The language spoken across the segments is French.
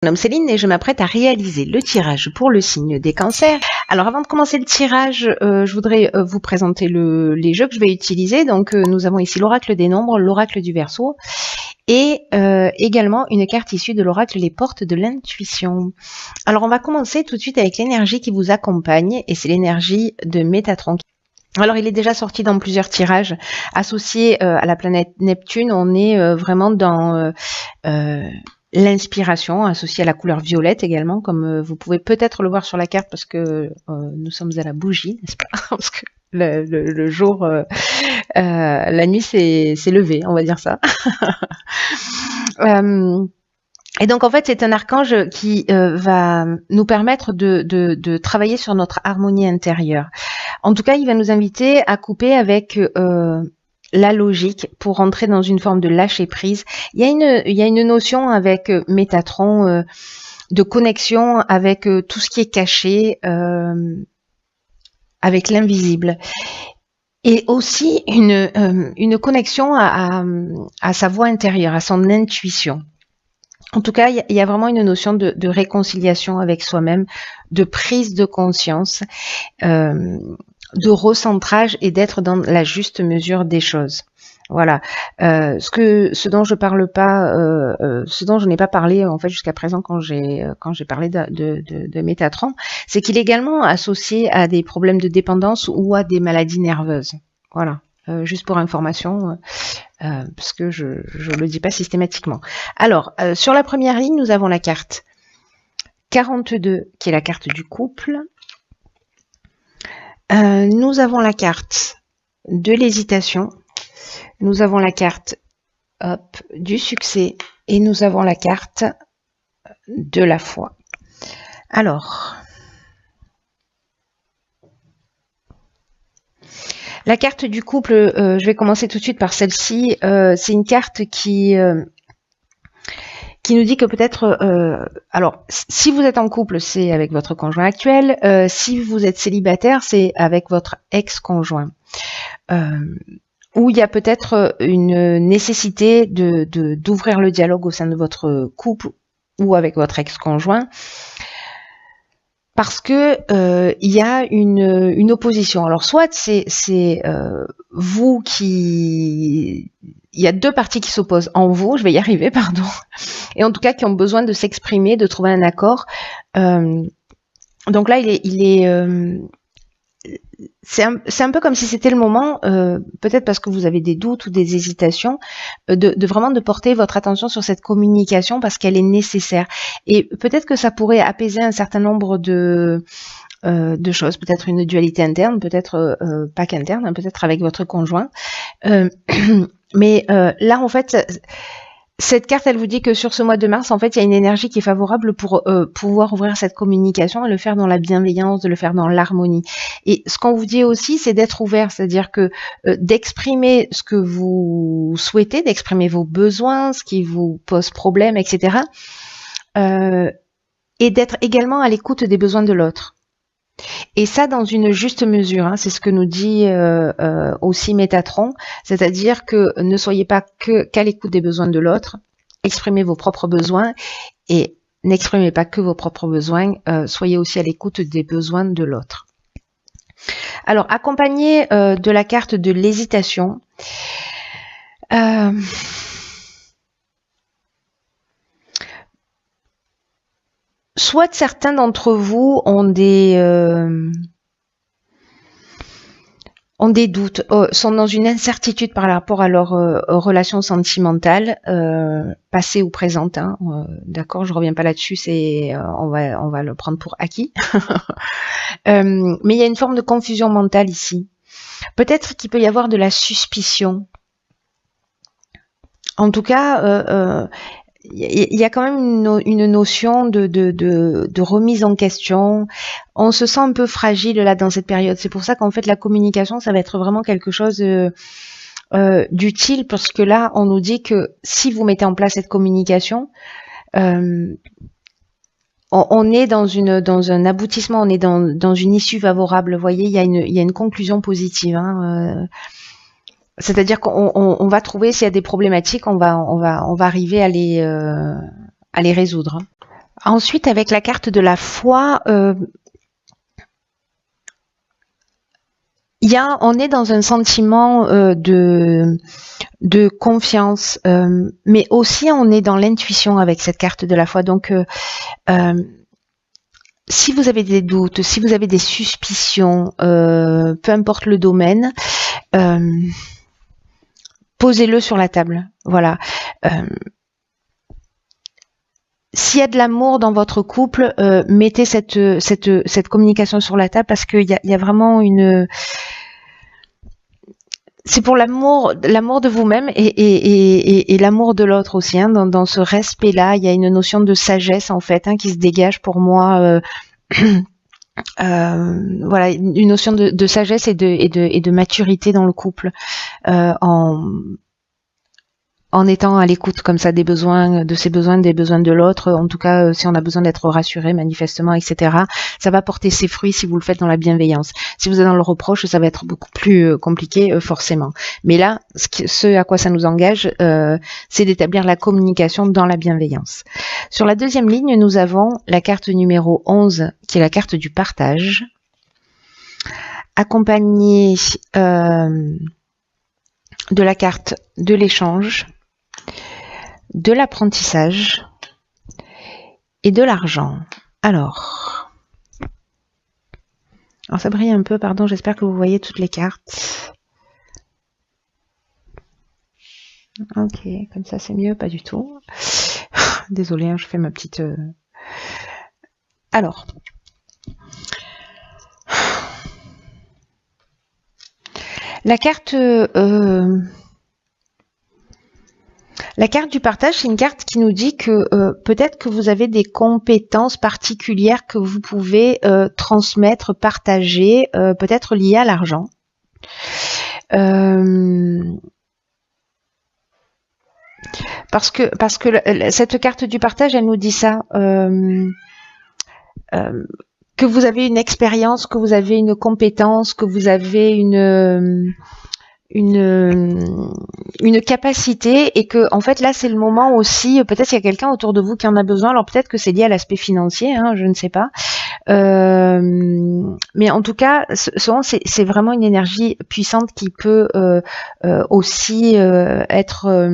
Mon nom est Céline et je m'apprête à réaliser le tirage pour le signe des cancers. Alors avant de commencer le tirage, je voudrais vous présenter les jeux que je vais utiliser. Donc nous avons ici l'oracle des nombres, l'oracle du Verseau et également une carte issue de l'oracle les portes de l'intuition. Alors on va commencer tout de suite avec l'énergie qui vous accompagne et c'est l'énergie de Métatron. Alors il est déjà sorti dans plusieurs tirages associés à la planète Neptune. On est vraiment dans l'inspiration associée à la couleur violette également, comme vous pouvez peut-être le voir sur la carte parce que nous sommes à la bougie, n'est-ce pas? Parce que le jour, la nuit s'est levée, on va dire ça. Et donc en fait c'est un archange qui va nous permettre de travailler sur notre harmonie intérieure. En tout cas il va nous inviter à couper avec la logique pour entrer dans une forme de lâcher prise. Il y a une notion avec Métatron de connexion avec tout ce qui est caché, avec l'invisible. Et aussi une connexion à sa voix intérieure, à son intuition. En tout cas, il y a vraiment une notion de réconciliation avec soi-même, de prise de conscience, de recentrage et d'être dans la juste mesure des choses. Voilà. Ce dont je parle pas, ce dont je n'ai pas parlé en fait jusqu'à présent quand j'ai parlé de Métatron, c'est qu'il est également associé à des problèmes de dépendance ou à des maladies nerveuses. Voilà. Juste pour information, parce que je le dis pas systématiquement. Alors, sur la première ligne, nous avons la carte 42, qui est la carte du couple. Nous avons la carte de l'hésitation. Nous avons la carte du succès. Et nous avons la carte de la foi. Alors, la carte du couple, je vais commencer tout de suite par celle-ci. C'est une carte qui nous dit que peut-être, alors si vous êtes en couple, c'est avec votre conjoint actuel. Si vous êtes célibataire, c'est avec votre ex-conjoint. Où il y a peut-être une nécessité d'ouvrir le dialogue au sein de votre couple ou avec votre ex-conjoint. Parce que il y a une opposition. Alors soit c'est vous qui... Il y a deux parties qui s'opposent en vous, je vais y arriver, pardon, et en tout cas qui ont besoin de s'exprimer, de trouver un accord. Donc là, c'est un peu comme si c'était le moment, peut-être parce que vous avez des doutes ou des hésitations, de vraiment de porter votre attention sur cette communication parce qu'elle est nécessaire. Et peut-être que ça pourrait apaiser un certain nombre de choses, peut-être une dualité interne, peut-être pas qu'interne, hein, peut-être avec votre conjoint. Mais là, en fait, cette carte, elle vous dit que sur ce mois de mars, en fait, il y a une énergie qui est favorable pour pouvoir ouvrir cette communication et le faire dans la bienveillance, de le faire dans l'harmonie. Et ce qu'on vous dit aussi, c'est d'être ouvert, c'est-à-dire que d'exprimer ce que vous souhaitez, d'exprimer vos besoins, ce qui vous pose problème, etc. Et d'être également à l'écoute des besoins de l'autre. Et ça dans une juste mesure, hein, c'est ce que nous dit aussi Métatron, c'est-à-dire que ne soyez pas qu'à l'écoute des besoins de l'autre, exprimez vos propres besoins et n'exprimez pas que vos propres besoins, soyez aussi à l'écoute des besoins de l'autre. Alors, accompagné de la carte de l'hésitation, soit certains d'entre vous ont des doutes, sont dans une incertitude par rapport à leur relation sentimentale, passée ou présente. Hein, d'accord, je reviens pas là-dessus, on va le prendre pour acquis. Mais il y a une forme de confusion mentale ici. Peut-être qu'il peut y avoir de la suspicion. En tout cas, il y a quand même une notion de remise en question. On se sent un peu fragile là dans cette période. C'est pour ça qu'en fait la communication, ça va être vraiment quelque chose d'utile parce que là, on nous dit que si vous mettez en place cette communication, on est dans un aboutissement, on est dans une issue favorable. Vous voyez, il y a une conclusion positive. Hein, c'est-à-dire qu'on va trouver s'il y a des problématiques, on va arriver à les résoudre. Ensuite, avec la carte de la foi, on est dans un sentiment de confiance, mais aussi on est dans l'intuition avec cette carte de la foi. Donc, si vous avez des doutes, si vous avez des suspicions, peu importe le domaine, posez-le sur la table. Voilà. S'il y a de l'amour dans votre couple, mettez cette communication sur la table parce qu'il y a vraiment une... C'est pour l'amour de vous-même et l'amour de l'autre aussi. Hein, dans ce respect-là, il y a une notion de sagesse en fait qui se dégage pour moi. Voilà, une notion de sagesse et de maturité dans le couple en étant à l'écoute comme ça des besoins, de ses besoins, des besoins de l'autre. En tout cas, si on a besoin d'être rassuré manifestement, etc. Ça va porter ses fruits si vous le faites dans la bienveillance. Si vous êtes dans le reproche, ça va être beaucoup plus compliqué forcément. Mais là, ce à quoi ça nous engage, c'est d'établir la communication dans la bienveillance. Sur la deuxième ligne, nous avons la carte numéro 11, qui est la carte du partage, accompagnée de la carte de l'échange, de l'apprentissage et de l'argent. Alors, ça brille un peu, pardon, j'espère que vous voyez toutes les cartes. Ok, comme ça c'est mieux, pas du tout. Désolée, je fais ma petite... Alors, la carte du partage, c'est une carte qui nous dit que peut-être que vous avez des compétences particulières que vous pouvez transmettre, partager, peut-être liées à l'argent. Parce que cette carte du partage, elle nous dit ça. Que vous avez une expérience, que vous avez une compétence, que vous avez une capacité et que en fait là c'est le moment aussi, peut-être qu'il y a quelqu'un autour de vous qui en a besoin, alors peut-être que c'est lié à l'aspect financier, je ne sais pas, mais en tout cas souvent c'est vraiment une énergie puissante qui peut aussi être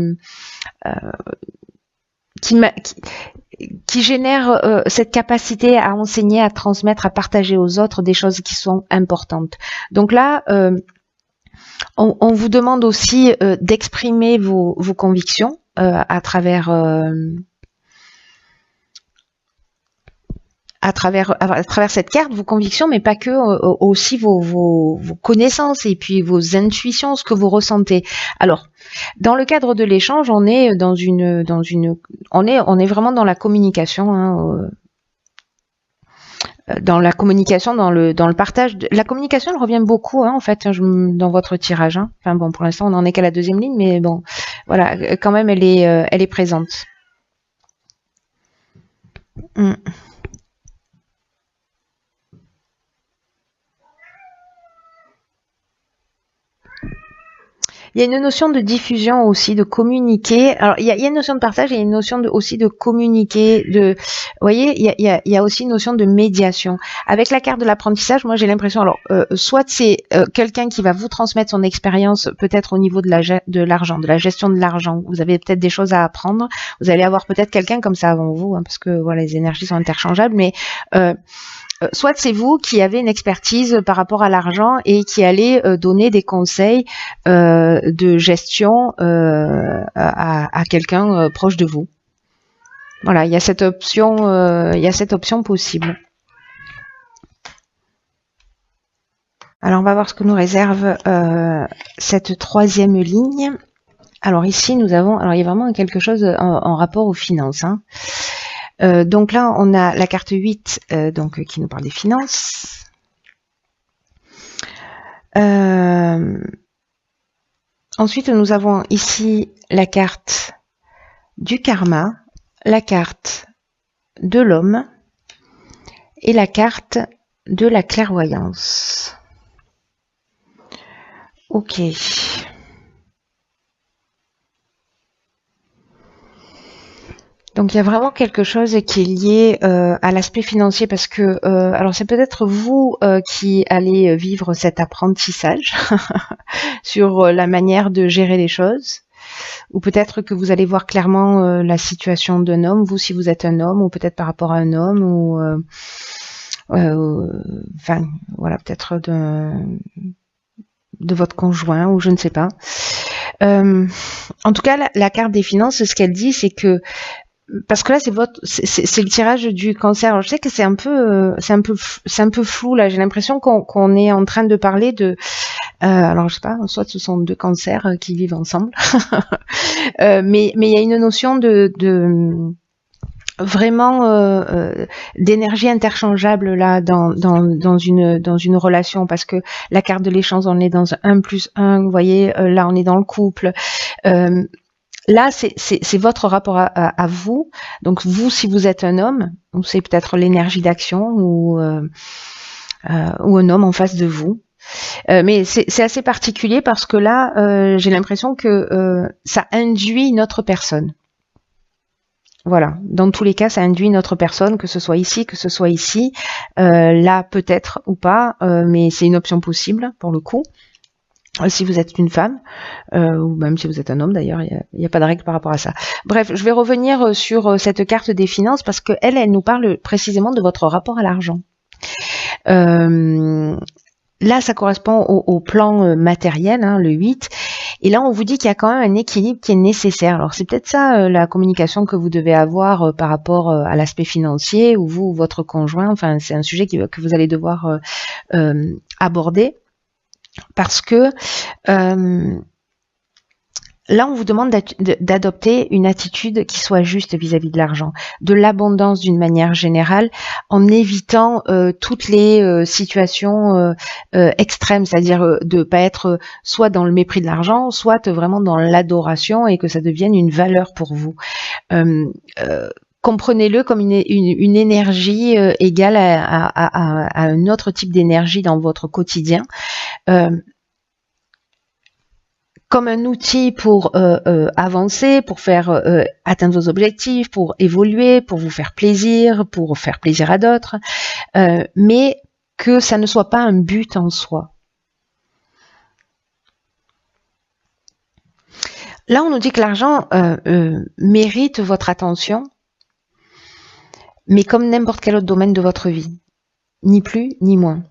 qui génère cette capacité à enseigner, à transmettre, à partager aux autres des choses qui sont importantes. Donc là on vous demande aussi d'exprimer vos convictions à travers cette carte, vos convictions, mais pas que, aussi vos connaissances et puis vos intuitions, ce que vous ressentez. Alors, dans le cadre de l'échange, on est on est vraiment dans la communication. Dans la communication, dans le partage. La communication, elle revient beaucoup, en fait, dans votre tirage. Enfin bon, pour l'instant, on n'en est qu'à la deuxième ligne, mais bon, voilà, quand même, elle est présente. Il y a une notion de diffusion aussi, de communiquer. Alors, il y a une notion de partage et une notion aussi de communiquer. Vous voyez, il y a aussi une notion de médiation. Avec la carte de l'apprentissage, moi, j'ai l'impression, alors, soit c'est quelqu'un qui va vous transmettre son expérience, peut-être au niveau de l'argent, de la gestion de l'argent. Vous avez peut-être des choses à apprendre. Vous allez avoir peut-être quelqu'un comme ça avant vous, parce que voilà, les énergies sont interchangeables, mais soit c'est vous qui avez une expertise par rapport à l'argent et qui allez donner des conseils de gestion à quelqu'un proche de vous. Voilà, il y a cette option possible. Alors on va voir ce que nous réserve cette troisième ligne. Alors ici nous avons, alors il y a vraiment quelque chose en rapport aux finances. Donc là, on a la carte 8 donc, qui nous parle des finances. Ensuite, nous avons ici la carte du karma, la carte de l'homme et la carte de la clairvoyance. Ok. Donc il y a vraiment quelque chose qui est lié à l'aspect financier parce que alors c'est peut-être vous qui allez vivre cet apprentissage sur la manière de gérer les choses, ou peut-être que vous allez voir clairement la situation d'un homme, vous si vous êtes un homme, ou peut-être par rapport à un homme, ou enfin voilà, peut-être de votre conjoint, ou je ne sais pas. En tout cas, la carte des finances, ce qu'elle dit, c'est que parce que là c'est le tirage du cancer. Alors, je sais que c'est un peu flou là. J'ai l'impression qu'on est en train de parler de alors je sais pas, soit ce sont deux cancers qui vivent ensemble, mais il y a une notion de vraiment d'énergie interchangeable là dans une relation, parce que la carte de l'échange, on est dans un 1+1, vous voyez, là on est dans le couple. Là, c'est votre rapport à vous. Donc, vous, si vous êtes un homme, c'est peut-être l'énergie d'action ou un homme en face de vous. Mais c'est assez particulier parce que là, j'ai l'impression que ça induit une autre personne. Voilà. Dans tous les cas, ça induit une autre personne, que ce soit ici, que ce soit ici. Là, peut-être ou pas, mais c'est une option possible pour le coup. Si vous êtes une femme, ou même si vous êtes un homme d'ailleurs, il n'y a pas de règle par rapport à ça. Bref, je vais revenir sur cette carte des finances parce que elle nous parle précisément de votre rapport à l'argent. Là, ça correspond au plan matériel, hein, le 8. Et là, on vous dit qu'il y a quand même un équilibre qui est nécessaire. Alors, c'est peut-être ça la communication que vous devez avoir par rapport à l'aspect financier, ou vous ou votre conjoint. Enfin, c'est un sujet que vous allez devoir aborder. Parce que là, on vous demande d'adopter une attitude qui soit juste vis-à-vis de l'argent, de l'abondance d'une manière générale, en évitant toutes les situations extrêmes, c'est-à-dire de pas être soit dans le mépris de l'argent, soit vraiment dans l'adoration et que ça devienne une valeur pour vous. Comprenez-le comme une énergie égale à un autre type d'énergie dans votre quotidien. Comme un outil pour avancer, pour faire atteindre vos objectifs, pour évoluer, pour vous faire plaisir à d'autres, mais que ça ne soit pas un but en soi. Là, on nous dit que l'argent mérite votre attention, mais comme n'importe quel autre domaine de votre vie, ni plus ni moins.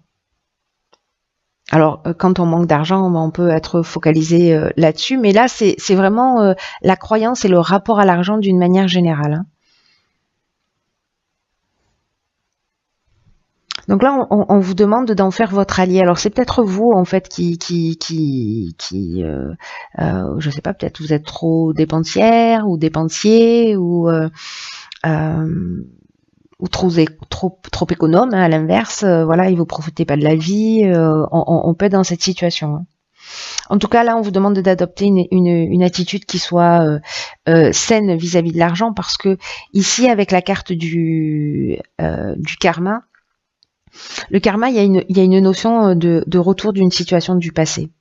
Alors, quand on manque d'argent, on peut être focalisé là-dessus, mais là, c'est vraiment la croyance et le rapport à l'argent d'une manière générale. Hein. Donc là, on vous demande d'en faire votre allié. Alors, c'est peut-être vous, en fait, je sais pas, peut-être vous êtes trop dépensière ou dépensier ou trop économe, hein, à l'inverse, voilà, et vous profitez pas de la vie, on peut être dans cette situation. Hein. En tout cas, là, on vous demande d'adopter une attitude qui soit saine vis-à-vis de l'argent, parce que ici, avec la carte du karma, le karma, il y a une notion de retour d'une situation du passé.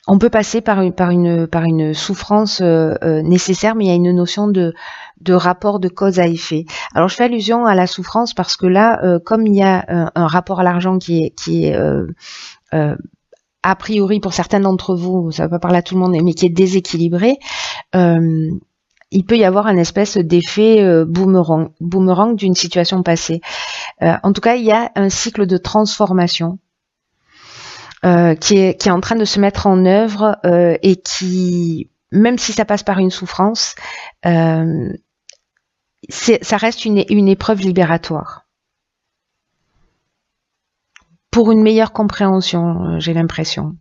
On peut passer par une souffrance nécessaire, mais il y a une notion de rapport de cause à effet. Alors, je fais allusion à la souffrance parce que là, comme il y a un rapport à l'argent qui est a priori pour certains d'entre vous, ça va pas parler à tout le monde, mais qui est déséquilibré, il peut y avoir un espèce d'effet boomerang d'une situation passée. En tout cas, il y a un cycle de transformation qui est en train de se mettre en œuvre et qui, même si ça passe par une souffrance, ça reste une épreuve libératoire. Pour une meilleure compréhension, j'ai l'impression.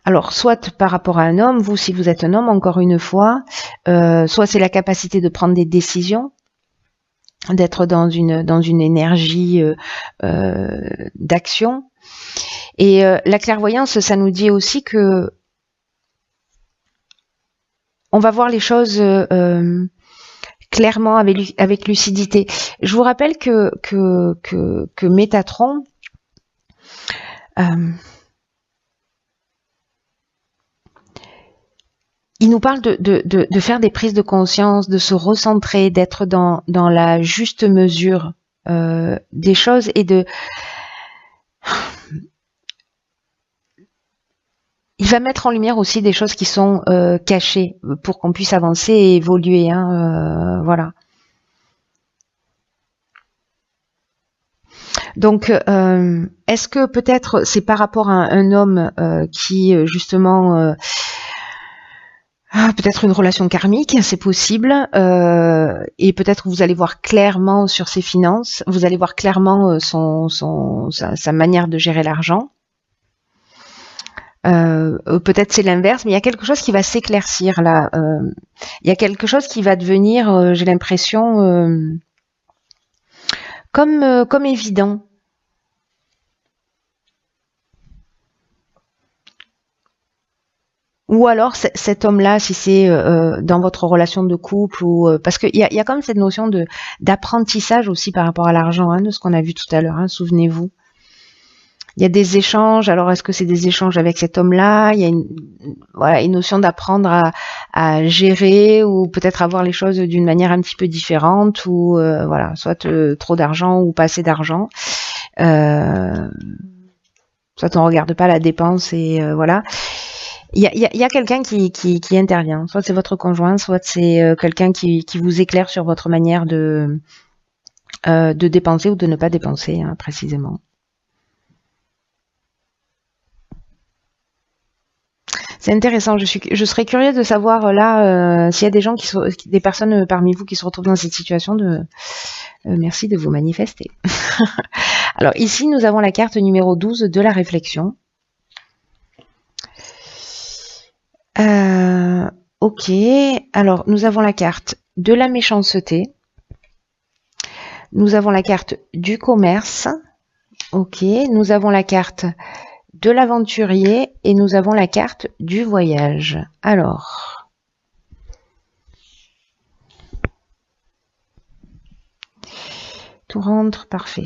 Alors, soit par rapport à un homme, vous, si vous êtes un homme, encore une fois, soit c'est la capacité de prendre des décisions, d'être dans une énergie d'action. Et la clairvoyance, ça nous dit aussi que on va voir les choses clairement avec lucidité. Je vous rappelle que Métatron il nous parle de faire des prises de conscience, de se recentrer, d'être dans la juste mesure des choses et il va mettre en lumière aussi des choses qui sont cachées pour qu'on puisse avancer et évoluer. Hein, voilà. Donc, est-ce que peut-être c'est par rapport à un homme qui justement peut-être une relation karmique, c'est possible, et peut-être vous allez voir clairement sur ses finances, vous allez voir clairement sa manière de gérer l'argent. Peut-être c'est l'inverse, mais il y a quelque chose qui va s'éclaircir là. Il y a quelque chose qui va devenir, j'ai l'impression, comme évident. Ou alors cet homme-là, si c'est dans votre relation de couple, ou parce qu'il y a quand même cette notion d'apprentissage aussi par rapport à l'argent, hein, de ce qu'on a vu tout à l'heure. Hein, souvenez-vous. Il y a des échanges. Alors, est-ce que c'est des échanges avec cet homme-là? Il y a une notion d'apprendre à gérer ou peut-être à voir les choses d'une manière un petit peu différente, ou voilà, soit trop d'argent ou pas assez d'argent. Soit on regarde pas la dépense et voilà. Il y a quelqu'un qui intervient. Soit c'est votre conjoint, soit c'est quelqu'un qui vous éclaire sur votre manière de dépenser ou de ne pas dépenser, hein, précisément. C'est intéressant. Je serais curieuse de savoir là s'il y a des gens des personnes parmi vous qui se retrouvent dans cette situation. Merci de vous manifester. Alors ici, nous avons la carte numéro 12 de la réflexion. Ok. Alors nous avons la carte de la méchanceté. Nous avons la carte du commerce. Ok. Nous avons la carte de l'aventurier et nous avons la carte du voyage. Alors, tout rentre parfait.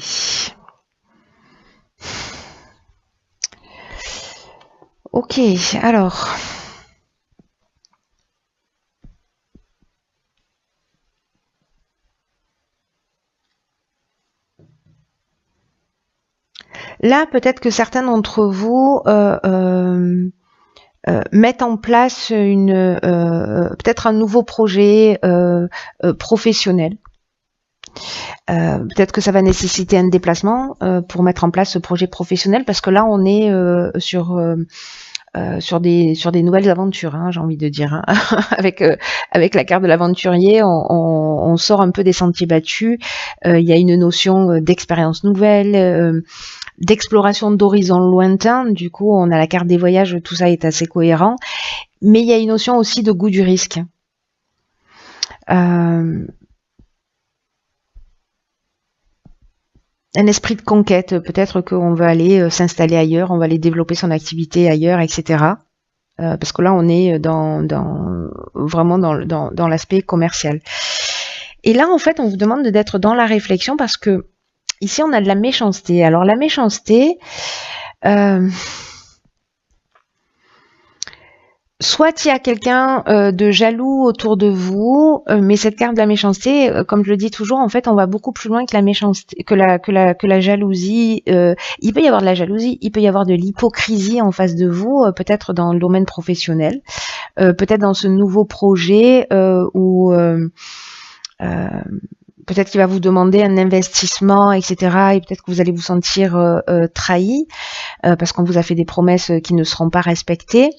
Ok, alors. Là, peut-être que certains d'entre vous mettent en place peut-être un nouveau projet professionnel. Peut-être que ça va nécessiter un déplacement pour mettre en place ce projet professionnel, parce que là, on est sur des nouvelles aventures, hein, j'ai envie de dire. Hein. avec la carte de l'aventurier, on sort un peu des sentiers battus. Il y a une notion d'expérience nouvelle, d'exploration d'horizons lointains. Du coup, on a la carte des voyages, tout ça est assez cohérent. Mais il y a une notion aussi de goût du risque. Un esprit de conquête, peut-être qu'on va aller s'installer ailleurs, on va aller développer son activité ailleurs, etc. Parce que là, on est vraiment dans l'aspect commercial. Et là, en fait, on vous demande d'être dans la réflexion parce que ici, on a de la méchanceté. Alors, la méchanceté, soit il y a quelqu'un de jaloux autour de vous, mais cette carte de la méchanceté, comme je le dis toujours, en fait, on va beaucoup plus loin que la méchanceté, que la jalousie. Il peut y avoir de la jalousie, il peut y avoir de l'hypocrisie en face de vous, peut-être dans le domaine professionnel, peut-être dans ce nouveau projet où peut-être qu'il va vous demander un investissement, etc. Et peut-être que vous allez vous sentir trahi parce qu'on vous a fait des promesses qui ne seront pas respectées.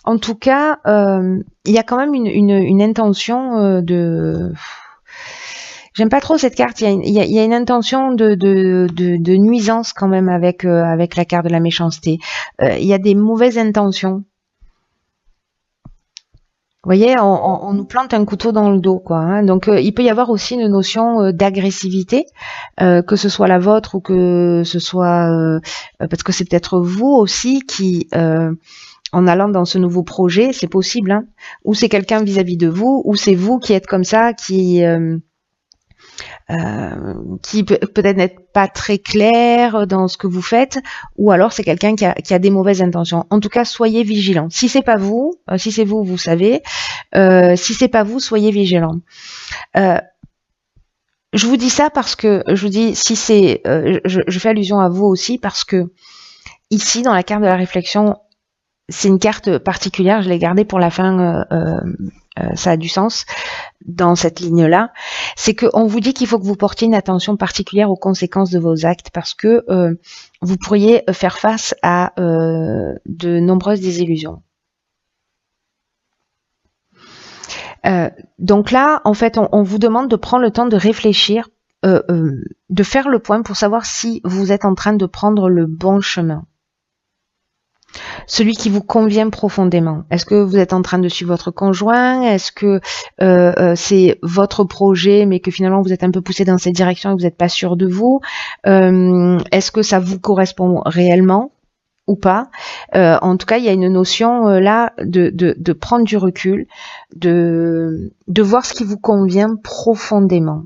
En tout cas, il y a quand même une intention de... J'aime pas trop cette carte. Il y a une intention de nuisance quand même avec la carte de la méchanceté. Il y a des mauvaises intentions. Vous voyez, on nous plante un couteau dans le dos, quoi. Hein. Donc, il peut y avoir aussi une notion d'agressivité, que ce soit la vôtre ou que ce soit parce que c'est peut-être vous aussi qui, en allant dans ce nouveau projet, c'est possible, hein, ou c'est quelqu'un vis-à-vis de vous, ou c'est vous qui êtes comme ça, qui qui peut-être n'être pas très clair dans ce que vous faites, ou alors c'est quelqu'un qui a des mauvaises intentions. En tout cas, soyez vigilant. Si c'est pas vous, si c'est vous, vous savez. Si c'est pas vous, soyez vigilant. Je vous dis ça parce que je vous dis si c'est, je fais allusion à vous aussi parce que ici dans la carte de la réflexion, c'est une carte particulière. Je l'ai gardée pour la fin. Ça a du sens dans cette ligne-là. C'est qu'on vous dit qu'il faut que vous portiez une attention particulière aux conséquences de vos actes parce que vous pourriez faire face à de nombreuses désillusions. Donc là, en fait, on vous demande de prendre le temps de réfléchir, de faire le point pour savoir si vous êtes en train de prendre le bon chemin. Celui qui vous convient profondément. Est-ce que vous êtes en train de suivre votre conjoint? Est-ce que c'est votre projet, mais que finalement vous êtes un peu poussé dans cette direction et que vous n'êtes pas sûr de vous? Est-ce que ça vous correspond réellement ou pas? En tout cas, il y a une notion là de prendre du recul, de voir ce qui vous convient profondément.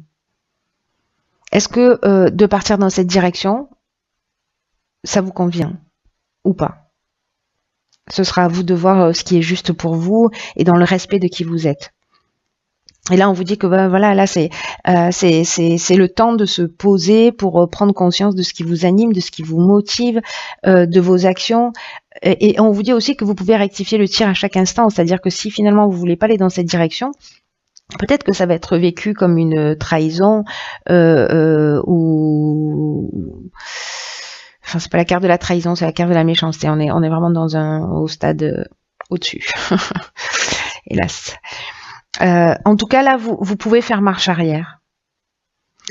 Est-ce que de partir dans cette direction, ça vous convient ou pas? Ce sera à vous de voir ce qui est juste pour vous et dans le respect de qui vous êtes. Et là, on vous dit que voilà, là c'est le temps de se poser pour prendre conscience de ce qui vous anime, de ce qui vous motive, de vos actions. Et on vous dit aussi que vous pouvez rectifier le tir à chaque instant. C'est-à-dire que si finalement vous voulez pas aller dans cette direction, peut-être que ça va être vécu comme une trahison ou enfin, c'est pas la carte de la trahison, c'est la carte de la méchanceté. On est vraiment au stade au-dessus. Hélas. En tout cas, là, vous pouvez faire marche arrière.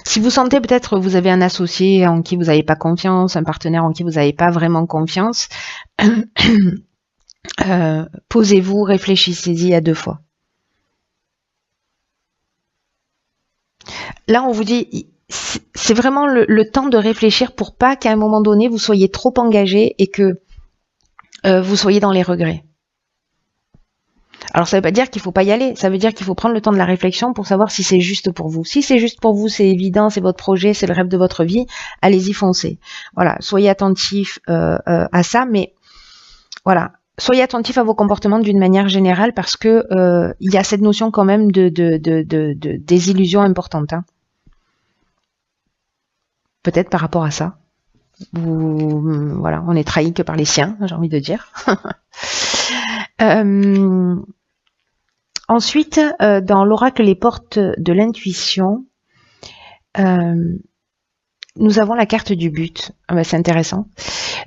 Si vous sentez peut-être que vous avez un associé en qui vous n'avez pas confiance, un partenaire en qui vous n'avez pas vraiment confiance, posez-vous, réfléchissez-y à 2 fois. Là, on vous dit, c'est vraiment le temps de réfléchir pour pas qu'à un moment donné, vous soyez trop engagé et que vous soyez dans les regrets. Alors, ça ne veut pas dire qu'il ne faut pas y aller. Ça veut dire qu'il faut prendre le temps de la réflexion pour savoir si c'est juste pour vous. Si c'est juste pour vous, c'est évident, c'est votre projet, c'est le rêve de votre vie, allez-y, foncez. Voilà, soyez attentifs à ça, mais voilà. Soyez attentifs à vos comportements d'une manière générale parce que il y a cette notion quand même de désillusion importante. Peut-être par rapport à ça. Voilà, on est trahi que par les siens, j'ai envie de dire. Ensuite, dans l'oracle Les Portes de l'intuition, nous avons la carte du but. C'est intéressant.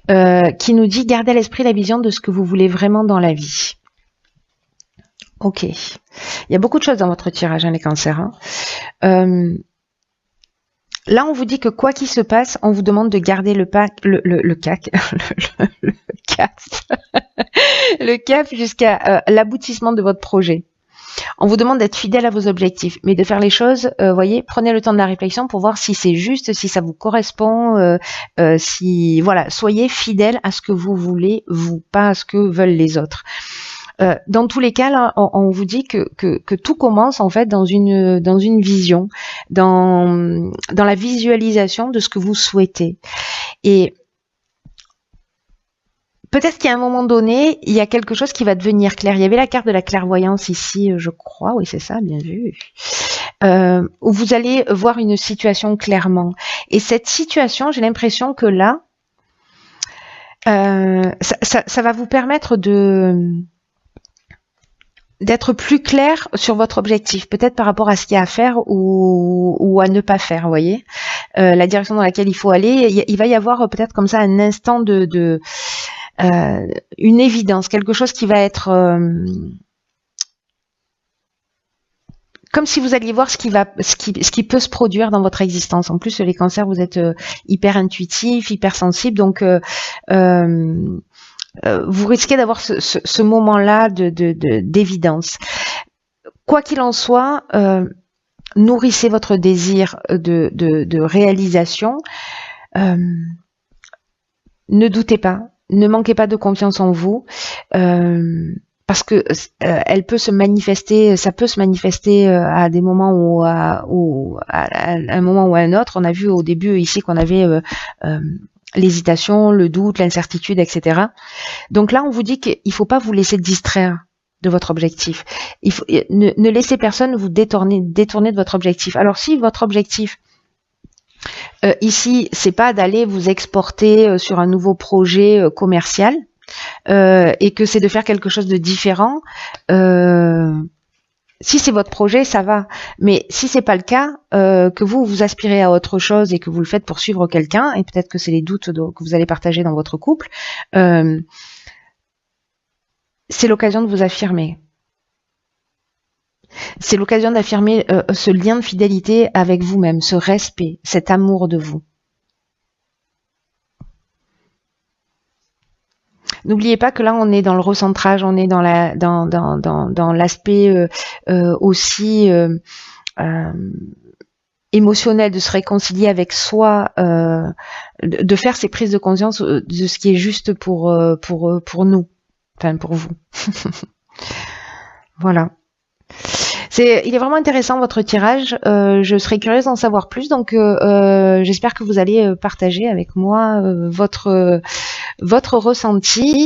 Qui nous dit gardez à l'esprit la vision de ce que vous voulez vraiment dans la vie. Ok. Il y a beaucoup de choses dans votre tirage, les cancers. Là, on vous dit que quoi qu'il se passe, on vous demande de garder le cap jusqu'à l'aboutissement de votre projet. On vous demande d'être fidèle à vos objectifs, mais de faire les choses, voyez, prenez le temps de la réflexion pour voir si c'est juste, si ça vous correspond, si voilà, soyez fidèle à ce que vous voulez, vous, pas à ce que veulent les autres. Dans tous les cas, là, on vous dit que tout commence en fait dans une vision, dans la visualisation de ce que vous souhaitez. Et peut-être qu'à un moment donné, il y a quelque chose qui va devenir clair. Il y avait la carte de la clairvoyance ici, je crois. Oui, c'est ça, bien vu. Où vous allez voir une situation clairement. Et cette situation, j'ai l'impression que là, ça va vous permettre d'être plus clair sur votre objectif, peut-être par rapport à ce qu'il y a à faire ou à ne pas faire, vous voyez. La direction dans laquelle il faut aller, il va y avoir peut-être comme ça un instant une évidence, quelque chose qui va être comme si vous alliez voir ce qui peut se produire dans votre existence. En plus, les cancers, vous êtes hyper intuitifs, hyper sensibles, donc vous risquez d'avoir ce moment-là d'évidence. Quoi qu'il en soit, nourrissez votre désir de réalisation. Ne doutez pas. Ne manquez pas de confiance en vous. parce que elle peut se manifester, ça peut se manifester à des moments ou à un moment ou à un autre. On a vu au début ici qu'on avait l'hésitation, le doute, l'incertitude, etc. Donc là, on vous dit qu'il faut pas vous laisser distraire de votre objectif. Ne laissez personne vous détourner de votre objectif. Alors si votre objectif ici, c'est pas d'aller vous exporter sur un nouveau projet commercial, et que c'est de faire quelque chose de différent, si c'est votre projet, ça va. Mais si c'est pas le cas, que vous aspirez à autre chose et que vous le faites pour suivre quelqu'un, et peut-être que c'est les doutes que vous allez partager dans votre couple, c'est l'occasion de vous affirmer. C'est l'occasion d'affirmer ce lien de fidélité avec vous-même, ce respect, cet amour de vous. N'oubliez pas que là, on est dans le recentrage, on est dans l'aspect aussi émotionnel, de se réconcilier avec soi, de faire ces prises de conscience de ce qui est juste pour nous, enfin pour vous. Voilà. Il est vraiment intéressant votre tirage. Je serais curieuse d'en savoir plus, donc j'espère que vous allez partager avec moi votre ressenti.